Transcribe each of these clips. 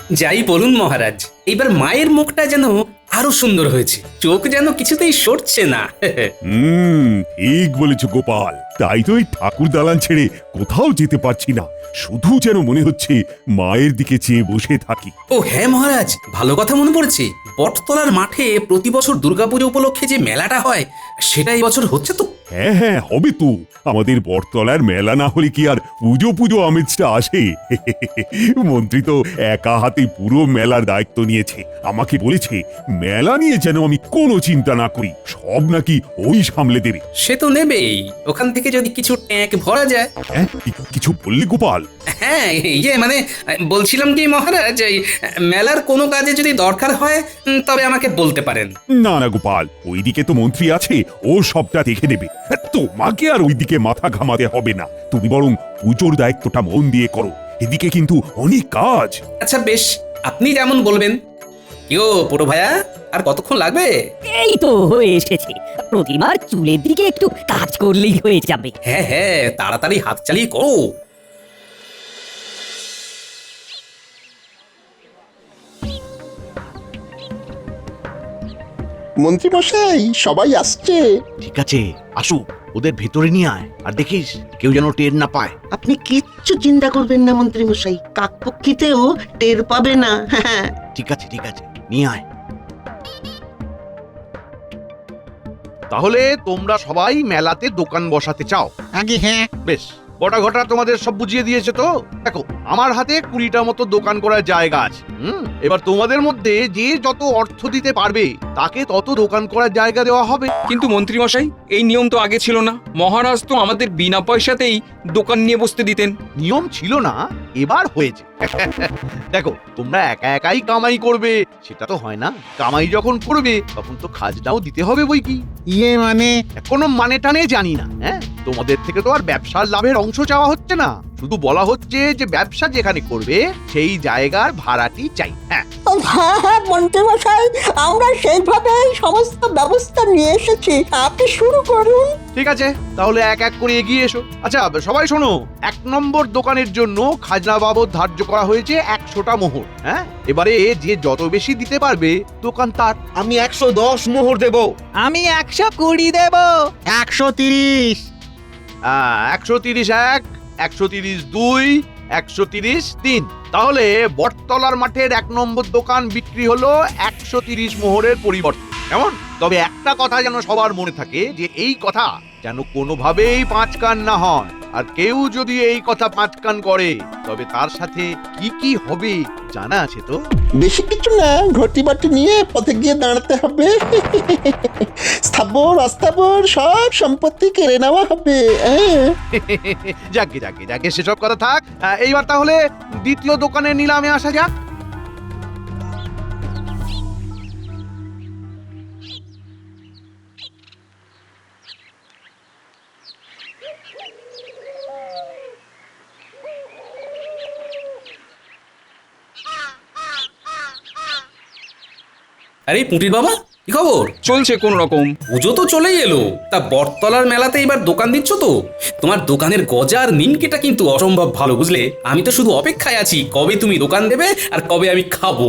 যাই বলুন মহারাজ, এইবার মায়ের মুখটা যেন আরো সুন্দর হয়েছে, চোখ যেন কিছুতেই সরছে না। ঠিক বলেছ গোপাল। তাই তো এই ঠাকুর দালান ছেড়ে কোথাও যেতে পারছি না, শুধু যেন মনে হচ্ছে মায়ের দিকে চেয়ে বসে থাকি। ও হ্যাঁ মহারাজ, ভালো কথা মনে পড়েছে, বটতলার মাঠে প্রতি বছর দুর্গাপুজো উপলক্ষে যে মেলাটা হয়, সেটা এই বছর হচ্ছে তো? হ্যাঁ হ্যাঁ, হবে তো। আমাদের বটতলার মেলা না হলে কি আর পুজো পুজো আমেজটা আসে? মন্ত্রী তো একা হাতে পুরো মেলার দায়িত্ব নিয়েছে। আমাকে বলেছে মেলা নিয়ে যেন আমি কোনো চিন্তা না করি, সব নাকি ওই সামলে দেবে। সে তো নেবেই, ওখান থেকে যদি কিছু ট্যাঙ্ক ভরা যায়। হ্যাঁ, কিছু বললি গোপাল? হ্যাঁ মানে বলছিলাম কি মহারাজ, এই মেলার কোনো কাজে যদি দরকার হয় তবে আমাকে বলতে পারেন। না না গোপাল, ওইদিকে তো মন্ত্রী আছে, ও সবটা দেখে নেবে। তোমাকে আর ওইদিকে মাথা ঘামাতে হবে না, তুমি বরং পুজোর দায়িত্বটা মন দিয়ে করো, এদিকে কিন্তু অনেক কাজ। আচ্ছা বেশ, আপনি যেমন বলবেন। কিও পুরো ভাইয়া, আর কতক্ষণ লাগবে? এই তো হয়ে এসেছে, প্রতিমার চুলের দিকে একটু কাজ করলেই হয়ে যাবে। হ্যাঁ হ্যাঁ, তাড়াতাড়ি হাত চালিয়ে করো। মন্ত্রী মশাই, সবাই আসছে। ঠিক আছে, আসুক, ওদের ভেতরে নিয়ে আয়, আর দেখিস কেউ যেন টের না পায়। আপনি কিচ্ছু চিন্তা করবেন না মন্ত্রী মশাই, কাকপক্ষীতেও টের পাবে না। হ্যাঁ, ঠিক আছে, নিয়ে আয়। তাহলে তোমরা সবাই মেলাতে দোকান বসাতে চাও? আগে হ্যাঁ। বেশ, বটা ঘটা তোমাদের সব বুঝিয়ে দিয়েছে তো। দেখো, আমার হাতে 20টা মতো দোকান করার জায়গা আছে। এবার তোমাদের মধ্যে যে যত অর্থ দিতে পারবে তাকে তত দোকান করার জায়গা দেওয়া হবে। কিন্তু মন্ত্রী মশাই, এই নিয়ম তো আগে ছিল না। মহারাজ তো আমাদের বিনা পয়সাতেই দোকান নিয়ে বসতে দিতেন। নিয়ম ছিল না, এবার হয়েছে। দেখো, তোমরা একা একাই কামাই করবে সেটা তো হয় না। কামাই যখন করবে তখন তো খাজনাও দিতে হবে বই কি। ইয়ে মানে? কোনো মানে টানে জানি না। হ্যাঁ, তোমাদের থেকে তো আর ব্যবসার লাভের অংশ চাওয়া হচ্ছে না, শুধু বলা হচ্ছে যে ব্যবসা যেখানে করবে সেই জায়গার ভাড়াটি চাই। হ্যাঁ হ্যাঁ হ্যাঁ মন্ত্রী মশাই, আমরা সেইভাবে সমস্ত ব্যবস্থা নিয়ে এসেছি, আপনি শুরু করুন। ঠিক আছে, তাহলে এক এক করে এগিয়ে এসো। আচ্ছা সবাই শোনো, 1 নম্বর দোকানের জন্য খাজনা বাবদ ধার্য করা হয়েছে 100টা মোহর। হ্যাঁ, এবারে যে যত বেশি দিতে পারবে দোকান তার। আমি 110 মোহর দেব। আমি 120 দেব। 130। 130 1, 130 2, 130 3। তাহলে বটতলার মাঠের 1 নম্বর দোকান বিক্রি হলো 130 মোহরের পরিবর্তে। কেমন? তবে একটা কথা যেন সবার মনে থাকে, যে এই কথা যেন কোনোভাবেই 5 কান না হয়। আর কেউ যদি এই কথা 5 কান করে তবে তার সাথে কি কি হবে জানা আছে তো? বেশি কিছু না, ঘটি বাটি নিয়ে পথে গিয়ে দাঁড়াতে হবে। স্থাবর অস্থাবর সব সম্পত্তি কেড়ে নেওয়া হবে। যাকে সেসব কথা থাক। এইবার তাহলে দ্বিতীয় দোকানের নিলামে আসা যাক। আরে পুটির বাবা, কি খবর? চলছে কোন রকম। পুজো তো চলেই এলো, তা বটতলার মেলাতে এবার দোকান দিচ্ছ তো? তোমার দোকানের গজা আর নিমকিটা কিন্তু অসম্ভব ভালো, বুঝলে? আমি তো শুধু অপেক্ষায় আছি কবে তুমি দোকান দেবে আর কবে আমি খাবো।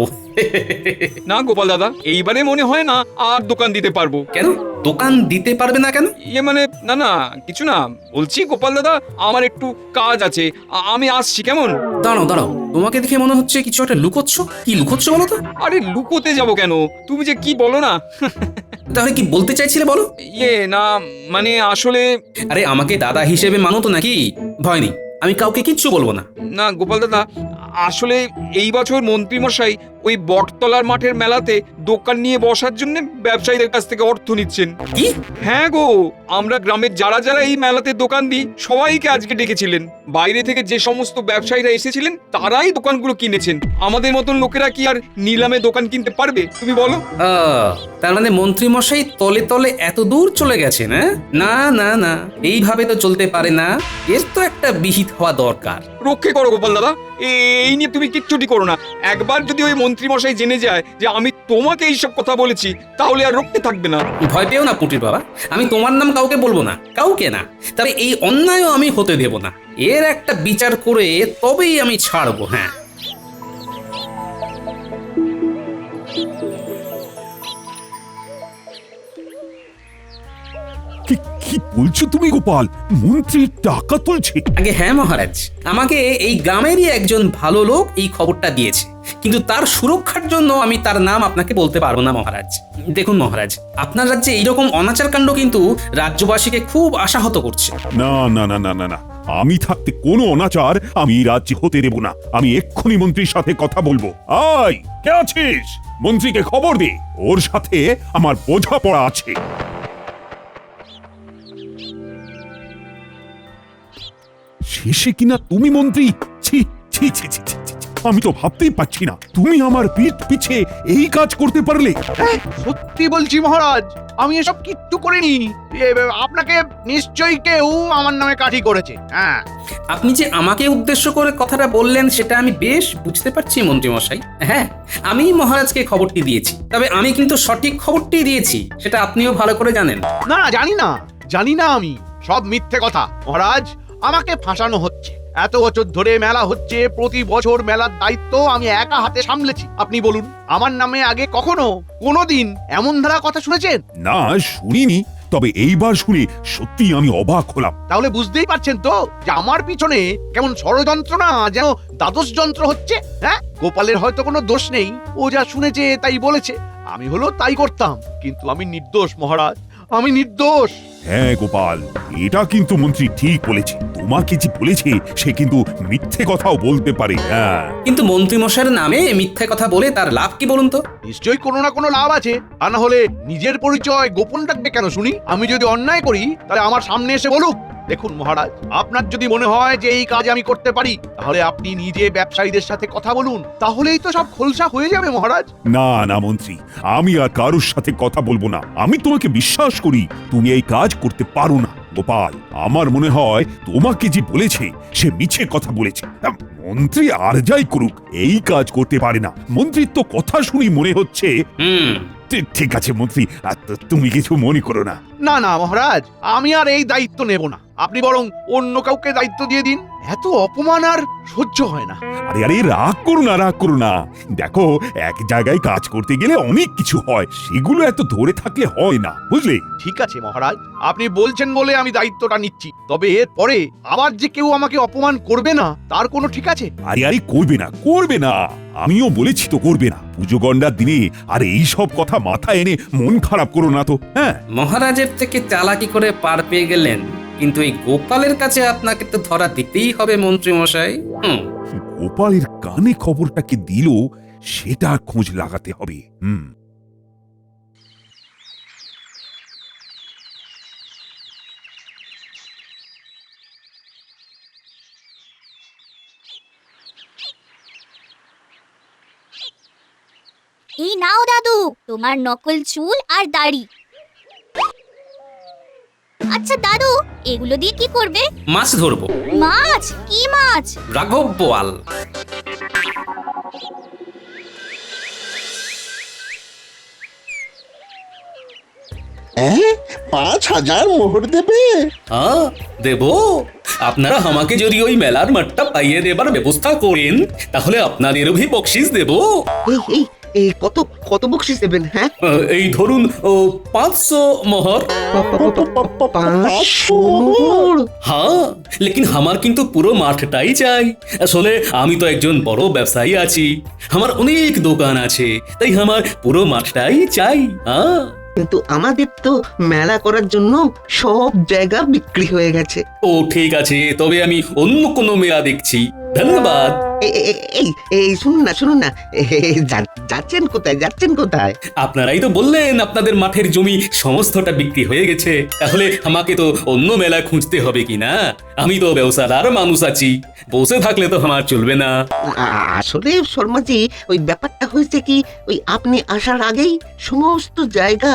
না গোপাল দাদা, এইবারে মনে হয় না আর দোকান দিতে পারবো। কেন দোকান দিতে পারবে না কেন? ইয়ে মানে, না কিছু না, বলছি গোপাল দাদা, আমার একটু কাজ আছে, আমি আসছি। কেমন? দাঁড়াও, তোমাকে দেখে মনে হচ্ছে কিছু একটা লুকোচ্ছ। কি লুকোচ্ছ বলো তো? আরে লুকোতে যাব কেন, তুমি যে কি বলো না। তাহলে কি বলতে চাইছিলে বলো? ইয়ে না মানে আসলে, আরে আমাকে দাদা হিসেবে মানো তো নাকি? ভয় নেই, আমি কাউকে কিচ্ছু বলবো না। না গোপাল দাদা, আসলে এই বছর মন্ত্রী মশাই ওই বটতলার মাঠের মেলাতে দোকান নিয়ে বসার জন্য ব্যবসায়ীদের কাছ থেকে অর্থ নিচ্ছেন। কি? হ্যাঁ গো, আমরা গ্রামের যারা যারা এই মেলাতে দোকান দিই সবাইকে আজকে ডেকেছিলেন। বাইরে থেকে যে সমস্ত ব্যবসায়ীরা এসেছিলেন তারাই দোকানগুলো কিনেছেন। আমাদের মতন লোকেরা কি আর নিলামে দোকান কিনতে পারবে তুমি বলো? তার মানে মন্ত্রী মশাই তলে তলে এত দূর চলে গেছেন? না, এইভাবে তো চলতে পারে না, এর তো একটা বিহিত হওয়া দরকার। রক্ষে করো গোপাল দাদা, এই নিয়ে তুমি কিচ্ছুটি করো না। একবার যদি ওই মন্ত্রী মশাই জেনে যায় যে আমি তোমাকে এইসব কথা বলেছি, তাহলে আর রক্ষে থাকবে না। ভয় পেও না পুটির বাবা, আমি তোমার নাম কাউকে বলবো না, কাউকে না। তবে এই অন্যায়ও আমি হতে দেব না, এর একটা বিচার করে তবেই আমি ছাড়বো। হ্যাঁ বলছো তুমি গোপাল মন্ত্রী টাকা তুলছে? আগে হ্যাঁ মহারাজ, আমাকে এই গ্রামেরই একজন ভালো লোক এই খবরটা দিয়েছে, কিন্তু তার সুরক্ষার জন্য আমি তার নাম আপনাকে বলতে পারবো না মহারাজ। দেখুন মহারাজ, আপনার রাজ্যে এইরকম অনাচার কাণ্ড কিন্তু রাজ্যবাসীকে খুব আশাহত করছে। না না না না না না, আমি থাকতে কোনো অনাচার আমি এই রাজ্যে হতে দেব না। আমি এক্ষুনি মন্ত্রীর সাথে কথা বলবো। আয়, কে আছিস? মন্ত্রীকে খবর দে, ওর সাথে আমার বোঝাপড়া আছে। শেষে কিনা তুমি মন্ত্রী? ছি ছি ছি ছি ছি ছি। আমি তো ভাবতেই পারছি না তুমি আমার পিঠ পিছে এই কাজ করতে পারলে। সত্যি বলছি মহারাজ, আমি এসব কিচ্ছু করিনি। আপনাকে নিশ্চয়ই কেউ আমার নামে কাঠি করেছে। হ্যাঁ, আপনি যে আমাকে উদ্দেশ্য করে কথাটা বললেন সেটা আমি বেশ বুঝতে পারছি মন্ত্রী মশাই। হ্যাঁ, আমি মহারাজকে খবরটি দিয়েছি, তবে আমি কিন্তু সঠিক খবরটি দিয়েছি, সেটা আপনিও ভালো করে জানেন। না জানি না আমি সব মিথ্যে কথা মহারাজ। আমাকে ফাঁসানো হচ্ছে। এত বছর ধরে মেলা হচ্ছে, প্রতি বছর মেলার দায়িত্ব আমি একা হাতে সামলেছি। আপনি বলুন, আমার নামে আগে কখনো কোনোদিন এমন ধারা কথা শুনেছেন? না, শুনিনি, তবে এইবার শুনে সত্যি আমি অবাক হলাম। তাহলে বুঝতেই পারছেন তো যে আমার পিছনে কেমন ষড়যন্ত্র না যেন দ্বাদশ যন্ত্র হচ্ছে। হ্যাঁ, গোপালের হয়তো কোনো দোষ নেই, ও যা শুনেছে তাই বলেছে, আমি হলো তাই করতাম। কিন্তু আমি নির্দোষ মহারাজ, আমি নির্দোষ। হ্যাঁ গোপাল, এটা কিন্তু মন্ত্রী ঠিক বলেছে। তোমাকে যে বলেছে সে কিন্তু মিথ্যে কথাও বলতে পারে। হ্যাঁ, কিন্তু মন্ত্রী মশাইয়ের নামে মিথ্যে কথা বলে তার লাভ কি বলুন তো? নিশ্চয়ই কোনো না কোনো লাভ আছে, তা না হলে নিজের পরিচয় গোপন রাখবে কেন শুনি? আমি যদি অন্যায় করি তাহলে আমার সামনে এসে বলুক। দেখুন মহারাজ, আপনার যদি মনে হয় যে এই কাজ আমি করতে পারি, তাহলে আপনি নিজে ব্যবসায়ীদের সাথে কথা বলুন, তাহলেই তো সব খোলসা হয়ে যাবে মহারাজ। না না মন্ত্রী, আমি আর কারোর সাথে কথা বলবো না। আমি তোমাকে বিশ্বাস করি তুমি এই কাজ করতে পারো না। গোপাল, আমার মনে হয় তোমাকে যে বলেছে সে মিছে কথা বলেছে। মন্ত্রী আর যাই করুক এই কাজ করতে পারে না। মন্ত্রীর তো কথা শুনি মনে হচ্ছে। ঠিক আছে মন্ত্রী, তুমি কিছু মনে করো না। না না মহারাজ, আমি আর এই দায়িত্ব নেব না। আপনি বরং অন্য কাউকে দায়িত্ব দিয়ে দিন। এত অপমান আর সহ্য হয় না। আরে আরে, রাগ করো না, রাগ করো না। দেখো, এক জায়গায় কাজ করতে গেলে অনেক কিছু হয়, সেগুলো এত ধরে থাকলে হয় না, বুঝলে? ঠিক আছে মহারাজ, আপনি বলছেন বলে আমি দায়িত্বটা নিচ্ছি। তবে এর পরে আবার যে কেউ আমাকে অপমান করবে না তার কোনো ঠিক আছে? আরে আরে, করবে না, করবে না। আমিও বলেছি তো করবে না। পুজো গন্ডার দিনে আর এই সব কথা মাথায় এনে মন খারাপ করো না তো। হ্যাঁ, মহারাজের থেকে চালাকি করে পার পেয়ে গেলেন, কিন্তু এই গোপালের কাছে আপনাকে তো ধরা দিতেই হবে মন্ত্রী মশাই। গোপালের কানে খবরটাকে দিল সেটা খোঁজ লাগাতে হবে। এই নাও দাদু, তোমার নকল চুল আর দাড়ি। আচ্ছা দাদু, এগুলো দিয়ে কি করবে? মাছ ধরবো। মাছ? কি মাছ? রাঘব বোয়াল। হ্যাঁ, 5,000 মোহর দেবে? হ্যাঁ দেব। আপনারা আমাকে যদি ওই মেলার মাঠটা পাইয়ে দেবার ব্যবস্থা করেন, তাহলে আপনাদেরও ভি বকশিস দেব। এই এই কত কত বকশিস দেবেন? হ্যাঁ, এই ধরুন 500 মোহর। 500 মোহর? হ্যাঁ, লেকিন আমার কিন্তু পুরো মাঠটাই চাই। আসলে আমি তো একজন বড় ব্যবসায়ী আছি, আমার অনেক দোকান আছে, তাই আমার পুরো মাঠটাই চাই। হ্যাঁ, কিন্তু আমাদের তো মেলা করার জন্য সব জায়গা বিক্রি হয়ে গেছে। ও ঠিক আছে, তবে আমি অন্য কোনো মেলা দেখছি। ধন্যবাদ। এই শুনুন না, যাচ্ছেন কোথায়? আপনারাই তো বললেন আপনাদের মাঠের জমি সমস্তটা বিক্রি হয়ে গেছে, তাহলে আমাকে তো অন্য মেলা খুঁজতে হবে কি না? আমি তো ব্যবসাদার মানুষ আছি, বসে থাকলে তো আমার চলবে না। আসলে শর্মাজি, ওই ব্যাপারটা হয়েছে কি, ওই আপনি আসার আগেই সমস্ত জায়গা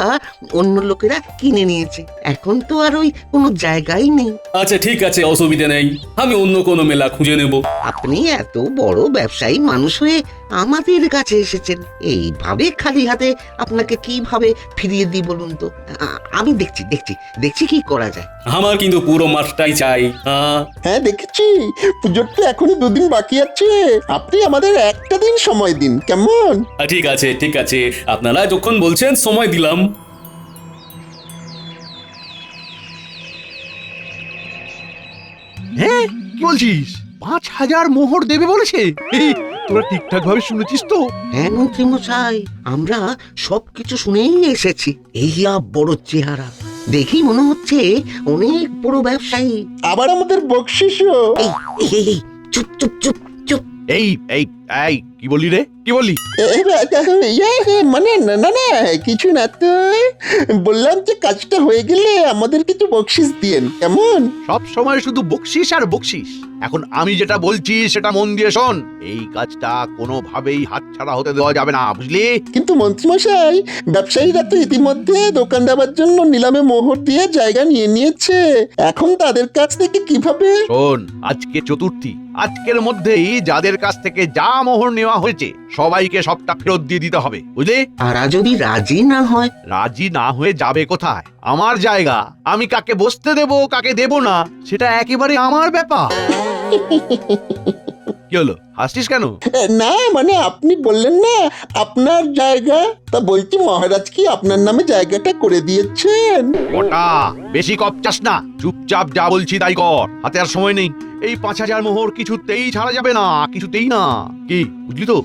অন্য লোকেরা কিনে নিয়েছে। এখন তো আর ওই কোনো জায়গাই নেই। আচ্ছা ঠিক আছে, অসুবিধা নেই, আমি অন্য কোনো মেলা খুঁজে নেব। আপনি এত বড় ব্যবসায়ী মানুষ হয়ে আমাদের কাছে এসেছেন, এইভাবে খালি হাতে আপনাকে কিভাবে ফিরিয়ে দিই বলুন তো? আমি দেখছি কি করা যায়। আমার কিন্তু পুরো মাঠটাই চাই। হ্যাঁ দেখেছি, পুজোর তো এখনো 2 দিন বাকি আছে। আপনি আমাদের একটা দিন সময় দিন, কেমন? ঠিক আছে, আপনারা যখন বলছেন সময় দিলাম। হ্যাঁ কি বলছিস 5,000 মোহর দেবে বলেছে? এই, তোরা ঠিকঠাক ভাবে শুনেছিস তো? হ্যাঁ মন্ত্রী মশাই, আমরা সবকিছু শুনেই এসেছি। এই বড় চেহারা দেখি মনে হচ্ছে অনেক বড় ব্যবসায়ী। আবার আমাদের বকশিসও। এই এই, এই, এই, চুপ চুপ চুপ চুপ। এই এই এই কি বললি রে, কি বললি? মানে না না না, কিছু না তো। বললাম যে কাজটা হয়ে গেলে আমাদের কিছু বকশিস দিয়েন, কেমন? সব সময় শুধু বকশিস আর বকশিস। এখন আমি যেটা বলছি সেটা মন দিয়ে শোন। এই কাজটা কোনোভাবেই হাতছাড়া হতে দেওয়া যাবে না, বুঝলি? কিন্তু মন্ত্রীমশাই, ব্যবসায়ীরা তো ইতিমধ্যে দোকান দেওয়ার জন্য নিলামে মোহর দিয়ে জায়গা নিয়ে নিয়েছে। এখন তাদের কাছ থেকে কিভাবে? শোন, আজকে চতুর্থী, আজকের মধ্যেই যাদের কাছ থেকে যা মোহর নেওয়া হয়েছে সবাইকে সবটা ফেরত দিয়ে দিতে হবে, বুঝলি? আর যদি রাজি না হয়? রাজি না হয়ে যাবে কোথায়? আমার জায়গা, আমি কাকে বসতে দেব কাকে দেব না সেটা একেবারে আমার ব্যাপার। কি হলো, হাসছিস কেন? না মানে আপনি বললেন না আপনার জায়গা, তা বলছি মহারাজ কি আপনার নামে জায়গাটা করে দিয়েছেন? ওটা বেশি কপচাস না, চুপচাপ যা বলছি তাই কর, হাতে আর সময় নেই। এই 5,000 মোহর কিছুতেই ছাড়া যাবে না, কিছুতেই না। কি বুঝলি তো?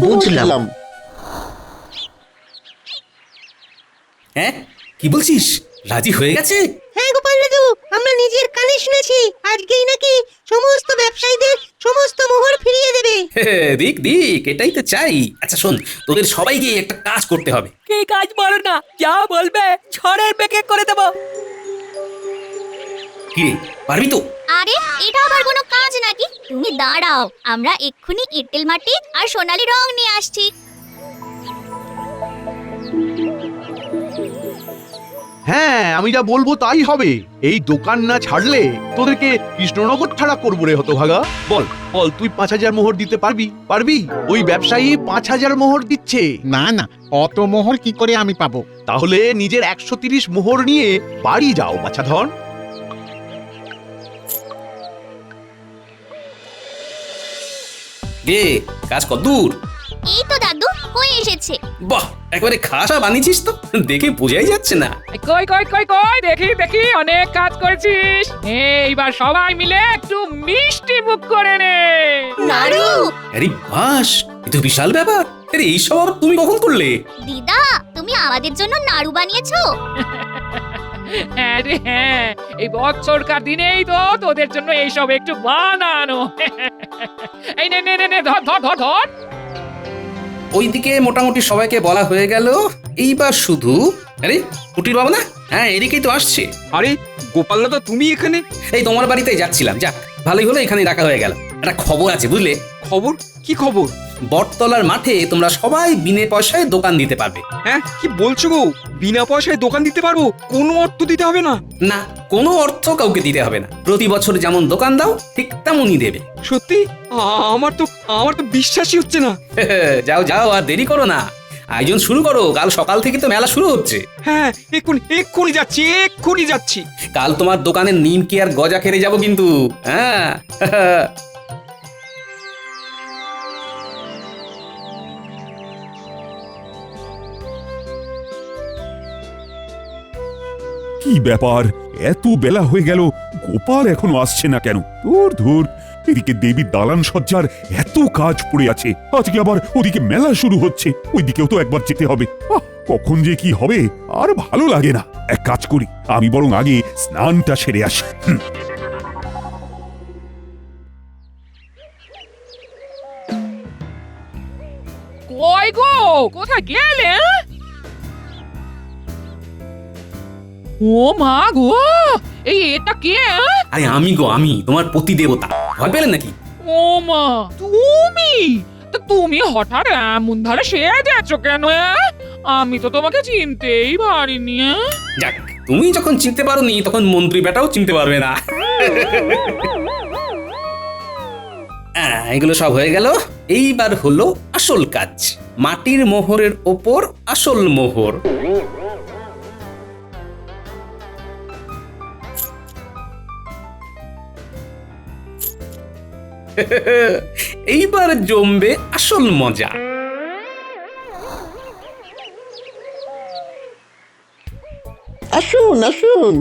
বুঝলাম। হ্যাঁ কি বলছিস, রাজি হয়ে গেছে? হ্যাঁ গোপাল দাদু, আমরা নিজের কানে শুনেছি আজকেই নাকি সমস্ত ব্যবসায়ীদের সমস্ত মোহর ফিরিয়ে দেবে। দিক দিক, এটাই তো চাই। আচ্ছা শোন, তোদের সবাইকে একটা কাজ করতে হবে। কি কাজ বলো না, যা বলবে ছড়ের বেকে করে দেবো। কি রে, পারবি তো? আরে এটা আবার কোনো কাজ নাকি? তুমি দাঁড়াও, আমরা এক্ষুনি এঁটেল মাটি আর সোনালী রং নিয়ে আসছি। হ্যাঁ, আমি যা বলবো তাই হবে। এই দোকান না ছাড়লে তোদেরকে কৃষ্ণনগর ছাড়া করবো রে হতভাগা। বল বল, তুই 5,000 মোহর দিতে পারবি? পারবি? ওই ব্যবসায়ী 5,000 মোহর দিচ্ছে। না না, অত মোহর কি করে আমি পাবো? তাহলে নিজের 130 মোহর নিয়ে বাড়ি যাও বাছাধন। গে, কাজ কতদূর? এই তো দাদু, হয়ে এসেছে। বাহ, একেবারে খাসা বানিয়েছিস তো, দেখে বোঝাই যাচ্ছে না। কই কই কই কই, দেখি দেখি, অনেক কাজ করেছিস। এইবার সবাই মিলে একটু মিষ্টি মুখ করে নে। নাড়ু, আরে বাস, এ তো বিশাল ব্যাপার। আরে এইসব আবার তুমি কখন করলে? দিদা তুমি আমাদের জন্য নাড়ু বানিয়েছো? হ্যাঁ রে হ্যাঁ, এই বছরকার দিনেই তো তোদের জন্য এইসব একটু বানানো। এই নে নে নে নে, ধর ধর ধর ধর। ওইদিকে মোটামুটি সবাইকে বলা হয়ে গেল। এইবার শুধু, আরে কুটির বাবা না? হ্যাঁ এদিকেই তো আসছে। আরে গোপাল দাদা, তুমি এখানে? এই তোমার বাড়িতে যাচ্ছিলাম, যাক ভালোই হলো এখানে রাখা হয়ে গেল। একটা খবর আছে বুঝলে। খবর? কি খবর? বটতলার মাঠে তোমরা সবাই বিনে পয়সায় দোকান দিতে পারবে। হ্যাঁ কি বলছো গো, বিনা পয়সায় দোকান দিতে পারবো? কোনো অর্থ দিতে হবে না? না, কোনো অর্থ কাউকে দিতে হবে না। প্রতি বছর যেমন দোকান দাও ঠিক তেমনই দেবে। সত্যি? আমার তো বিশ্বাসই হচ্ছে না। যাও যাও, আর দেরি করো না, আয়োজন শুরু করো। কাল সকাল থেকে তো মেলা শুরু হচ্ছে। হ্যাঁ এক্ষুনি যাচ্ছি, এক্ষুনি যাচ্ছি। কাল তোমার দোকানের নিমকি আর গজা খেতে যাবো কিন্তু। হ্যাঁ কি ব্যাপার, এত বেলা হয়ে গেল, গোপাল এখনো আসছে না কেন? ধুর ধুর, এদিকে দেবীর দালান সজ্জার এত কাজ পড়ে আছে, আজকে আবার ওদিকে মেলা শুরু হচ্ছে, ওইদিকেও তো একবার যেতে হবে। কখন যে কি হবে আর ভালো লাগে না। এক কাজ করি, আমি বরং আগে স্নানটা সেরে আসি। কই গো, কোথায় গেলে? ও মা গো, এটা কে? আরে আমি গো, আমি তোমার পতি দেবতা। ভয় পেলেন নাকি? ও মা, তুমি? তা তুমি হঠাৎ এমন ধারে সেজেছো কেন? আমি তো তোমাকে চিনতেই পারিনি। যাক, তুমি যখন চিনতে পারোনি তখন মন্ত্রী বেটাও চিনতে পারবে না। এগুলো সব হয়ে গেল। এইবার হলো আসল কাজ, মাটির মোহরের ওপর আসল মোহর। এইবার জমবে আসল মজা। আসুন আসুন।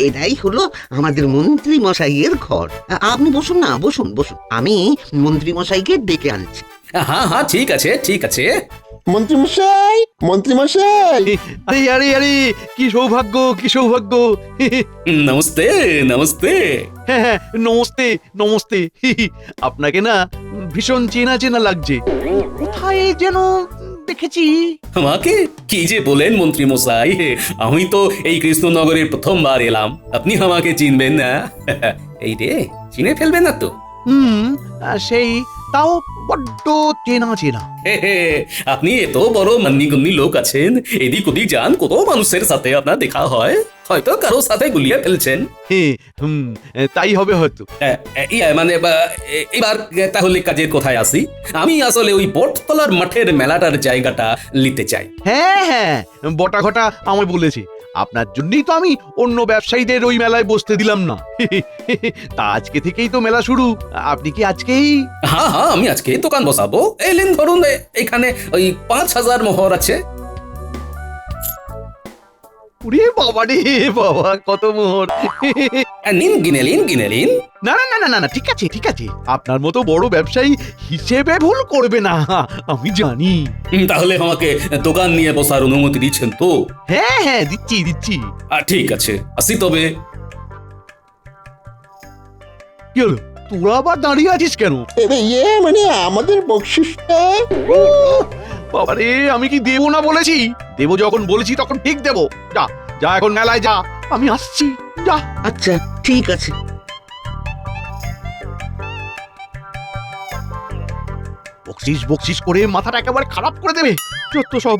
এটাই হলো আমাদের মন্ত্রী মশাইয়ের ঘর। আপনি বসুন না, বসুন বসুন, আমি মন্ত্রী মশাইকে ডেকে আনছি। হ্যাঁ হ্যাঁ ঠিক আছে ঠিক আছে। মন্ত্রীমশাই, মন্ত্রীমশাই, আরে আরে আরে, কি সৌভাগ্য কি সৌভাগ্য। নমস্তে নমস্তে। হ্যাঁ হ্যাঁ, নমস্তে নমস্তে। আপনাকে না ভীষণ চেনা চেনা লাগছে, কোথায় যেন দেখেছি। আমাকে কি যে বলেন মন্ত্রী মশাই, আমি তো এই কৃষ্ণনগরের প্রথমবার এলাম, আপনি আমাকে চিনবেন না? এই রে, চিনে ফেলবেন না তো? সেই তাও বড্ড চেনা চেনা। আপনি এত বড় মান্যিগণ্যি লোক আছেন, এদিক ওদিক যান, কত মানুষের সাথে আপনার দেখা হয়, হয়তো কারোর সাথে গুলিয়ে ফেলছেন। তাই হবে হয়তো। মানে এবার তাহলে কাজের কোথায় আসি? আমি আসলে ওই বটতলার মাঠের মেলাটার জায়গাটা নিতে চাই। হ্যাঁ হ্যাঁ, বটা ঘটা আমায় বলেছে, আপনার জন্যই তো আমি অন্য ব্যবসায়ীদের ওই মেলায় বসতে দিলাম না। তা আজকে থেকেই তো মেলা শুরু, আপনি কি আজকেই? হ্যাঁ হ্যাঁ, আমি আজকে দোকান বসাবো। এলেন ধরুন, এখানে ওই 5000 মোহর আছে। ওরে বাবা রে বাবা, কত মোহর! নিন, গিনে নিন গিনে নিন। না না না না না, ঠিক আছে ঠিক আছে, আপনার মতো বড় ব্যবসায়ী হিসেবে ভুল করবে না, আমি জানি। তাহলে আমাকে দোকান নিয়ে বসার অনুমতি দিচ্ছেন তো? হ্যাঁ হ্যাঁ, দিচ্ছি দিচ্ছি। ঠিক আছে, আসি তবে। কি হলো, তোরা আবার দাঁড়িয়ে আছিস কেন? মানে আমাদের বকশিসটা। বাবারে, আমি কি দেবো না বলেছি? দেবো যখন বলেছি তখন ঠিক দেবো। যা যা, এখন মেলায় যা, আমি আসছি, যা। আচ্ছা ঠিক আছে। বকশিস বকশিস করে মাথাটা একেবারে খারাপ করে দেবে যত সব।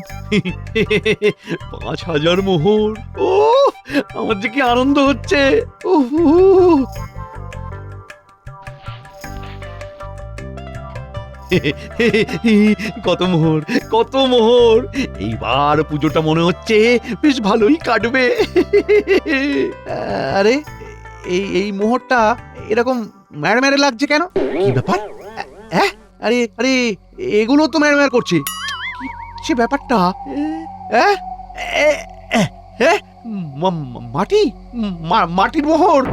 5000 মোহর, ও আমার যে কি আনন্দ হচ্ছে। কত মোহর কত মোহর, এইবার পুজোটা মনে হচ্ছে বেশ ভালোই কাটবে। আরে এই এই মোহরটা এরকম ম্যাড় ম্যাড়ে লাগছে কেন? কি ব্যাপার? আরে আরে, এগুলো তো ম্যাড় ম্যাড় করছে, সে ব্যাপারটা? মাটি, মাটির মোহর।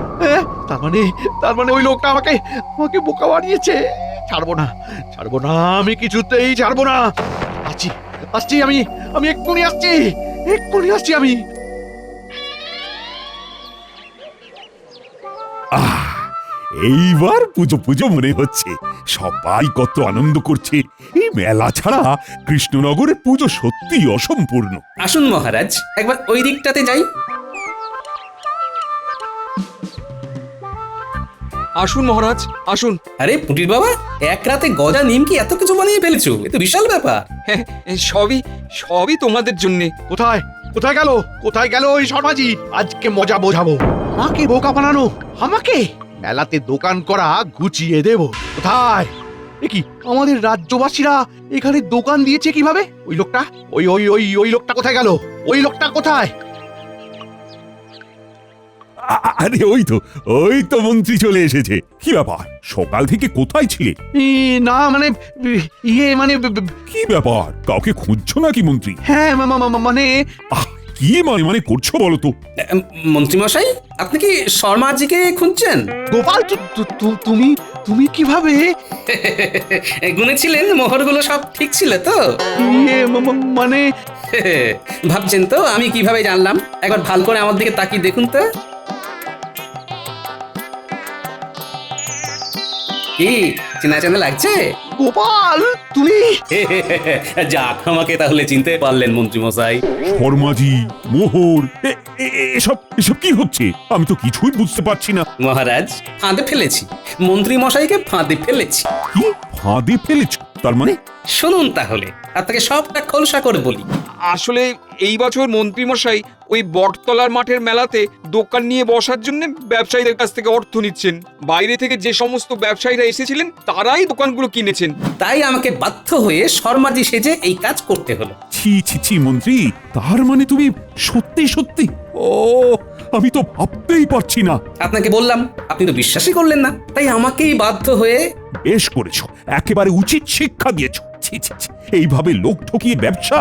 তার মানে ওই লোকটা আমাকে আমাকে বোকা বানিয়েছে। ছাড়বো না ছাড়বো না, আমি কিছুতেই ছাড়বো না। আসছি আসছি, আমি এক্ষুনি আসছি, এক্ষুনি আসছি আমি। এইবার পুজো পুজো মনে হচ্ছে, সবাই কত আনন্দ করছে। এই মেলা ছাড়া কৃষ্ণনগরের পুজো সত্যি অসম্পূর্ণ। আসুন মহারাজ, একবার ওই দিকটাতে যাই। আসুন মহারাজ আসুন। আরে পুটির বাবা, এক রাতে গজা নিমকি এত কিছু বানিয়ে ফেলেছো, এ তো বিশাল ব্যাপার। হ্যাঁ, সবই সবই তোমাদের জন্যে। কোথায় কোথায় গেল কোথায় গেল ওই শর্মাজি? আজকে মজা বোঝাবো। আমাকে বোকা বানানো, আমাকে মেলাতে দোকান করা ঘুচিয়ে দেব। কোথায়? কি আমাদের রাজ্যবাসীরা এখানে দোকান দিয়েছে কিভাবে? ওই লোকটা, ওই ওই ওই ওই লোকটা কোথায় গেল? ওই লোকটা কোথায়? আরে ওই তো মন্ত্রী চলে এসেছে। কি ব্যাপার, সকাল থেকে কোথায় ছিলে? না মানে মানে কি ব্যাপার, কাউকে খুঁজছো নাকি মন্ত্রী? হ্যাঁ মানে কি মানে করছো বলো তো? মন্ত্রী মশাই, আপনি কি শর্মাজিকে খুঁজছেন? গোপাল, তুমি তুমি কিভাবে গুনেছিলেন মোহরগুলো সব ঠিক ছিল তো? মানে ভাবছেন তো আমি কিভাবে জানলাম? একবার ভালো করে আমার দিকে তাকিয়ে দেখুন তো। কি চেনা চেনা লাগছে? গোপাল তুমি? যাক, আমাকে তাহলে চিনতে পারলেন মন্ত্রী মশাই। শর্মাজি, মোহর, এসব এসব কি হচ্ছে? আমি তো কিছুই বুঝতে পারছি না। মহারাজ, ফাঁদে ফেলেছি, মন্ত্রী মশাইকে ফাঁদে ফেলেছি। কি ফাঁদে ফেলেছো? তার মানে? শুনুন তাহলে, আপনাকে সবটা খোলসা করে বলি। আসলে এই বছর মন্ত্রী মশাই ওই বটতলার মাঠের মেলাতে দোকান নিয়ে বসার জন্য ব্যবসায়ীদের কাছ থেকে অর্থ নিচ্ছেন। বাইরে থেকে যে সমস্ত ব্যবসায়ীরা এসেছিলেন তারাই দোকানগুলো কিনেছেন। তাই আমাকে বাধ্য হয়ে শর্মাজি সেজে এই কাজ করতে হলো। ছি ছি ছি মন্ত্রী, তার মানে তুমি সত্যি সত্যি? ও, আমি তো ভাবতেই পারছি না। আপনাকে বললাম, আপনি তো বিশ্বাসই করলেন না, তাই আমাকেই বাধ্য হয়ে। বেশ করেছো, একেবারে উচিত শিক্ষা দিয়েছো। ছি ছি ছি, এইভাবে লোক ঠকিয়ে ব্যবসা?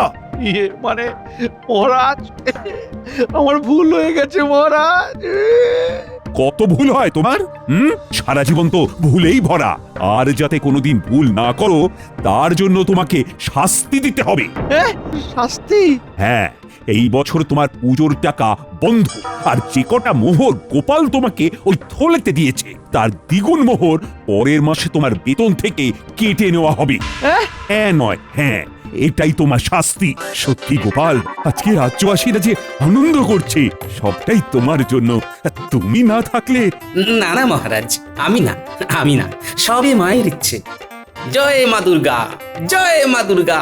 মানে মহারাজ, আমার ভুল হয়ে গেছে মহারাজ। কত ভুল হয় তোমার? সারা জীবন তো ভুলেই ভরা। আর যাতে কোনোদিন ভুল না করো তার জন্য তোমাকে শাস্তি দিতে হবে। শাস্তি? হ্যাঁ, এই বছর তোমার পুজোর টাকা বন্ধ। আর যে কটা মোহর গোপাল তোমাকে ওই থলেতে দিয়েছে তার দ্বিগুণ মোহর পরের মাসে তোমার বেতন থেকে কেটে নেওয়া হবে। হ্যাঁ নয় হ্যাঁ, এটাই তোমার শাস্তি। সত্যি গোপাল, আজকে রাজ্যবাসীরা যে আনন্দ করছে সবটাই তোমার জন্য। তুমি না থাকলে। না না মহারাজ, আমি না, সবই মায়ের ইচ্ছে। জয় মা দুর্গা, জয় মা দুর্গা।